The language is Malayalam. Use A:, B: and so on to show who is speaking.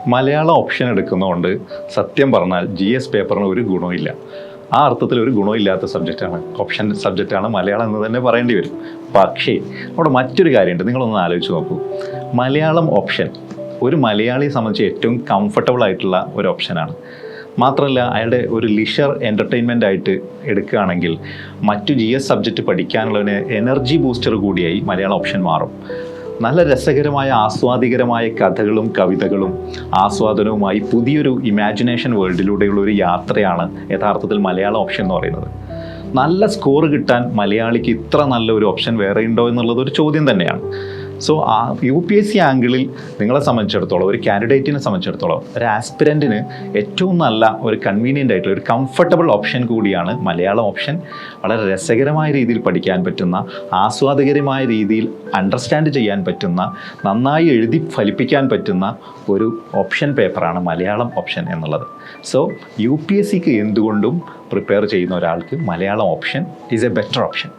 A: മലയാളം ഓപ്ഷൻ എടുക്കുന്നതുകൊണ്ട് സത്യം പറഞ്ഞാൽ GS പേപ്പറിന് ഒരു ഗുണമില്ല. ആ അർത്ഥത്തിൽ ഒരു ഗുണമില്ലാത്ത സബ്ജക്റ്റാണ്, ഓപ്ഷൻ സബ്ജക്റ്റാണ് മലയാളം എന്ന് തന്നെ പറയേണ്ടി വരും. പക്ഷേ അവിടെ മറ്റൊരു കാര്യമുണ്ട്, നിങ്ങളൊന്ന് ആലോചിച്ച് നോക്കൂ. മലയാളം ഓപ്ഷൻ ഒരു മലയാളിയെ സംബന്ധിച്ച് ഏറ്റവും കംഫർട്ടബിൾ ആയിട്ടുള്ള ഒരു ഓപ്ഷനാണ്. മാത്രമല്ല അയാളുടെ ഒരു ലിഷർ എൻ്റർടൈൻമെൻ്റ് ആയിട്ട് എടുക്കുകയാണെങ്കിൽ മറ്റു GS സബ്ജക്റ്റ് പഠിക്കാനുള്ളതിന് എനർജി ബൂസ്റ്റർ കൂടിയായി മലയാളം ഓപ്ഷൻ മാറും. നല്ല രസകരമായ ആസ്വാദികരമായ കഥകളും കവിതകളും ആസ്വാദനവുമായി പുതിയൊരു ഇമാജിനേഷൻ വേൾഡിലൂടെയുള്ള ഒരു യാത്രയാണ് യഥാർത്ഥത്തിൽ മലയാളം ഓപ്ഷൻ എന്ന് പറയുന്നത്. നല്ല സ്കോർ കിട്ടാൻ മലയാളിക്ക് ഇത്ര നല്ല ഒരു ഓപ്ഷൻ വേറെ ഉണ്ടോ എന്നുള്ളത് ഒരു ചോദ്യം തന്നെയാണ്. സോ ആ UPSC ആംഗിളിൽ നിങ്ങളെ സംബന്ധിച്ചിടത്തോളം, ഒരു കാൻഡിഡേറ്റിനെ സംബന്ധിച്ചിടത്തോളം, ഒരു ആസ്പിരൻറ്റിന് ഏറ്റവും നല്ല ഒരു കൺവീനിയൻ്റ് ആയിട്ടുള്ള ഒരു കംഫർട്ടബിൾ ഓപ്ഷൻ കൂടിയാണ് മലയാളം ഓപ്ഷൻ. വളരെ രസകരമായ രീതിയിൽ പഠിക്കാൻ പറ്റുന്ന, ആസ്വാദകരമായ രീതിയിൽ അണ്ടർസ്റ്റാൻഡ് ചെയ്യാൻ പറ്റുന്ന, നന്നായി എഴുതി ഫലിപ്പിക്കാൻ പറ്റുന്ന ഒരു ഓപ്ഷൻ പേപ്പറാണ് മലയാളം ഓപ്ഷൻ എന്നുള്ളത്. സോ UPSCക്ക് എന്തുകൊണ്ടും പ്രിപ്പയർ ചെയ്യുന്ന ഒരാൾക്ക് Malayalam option is A better option.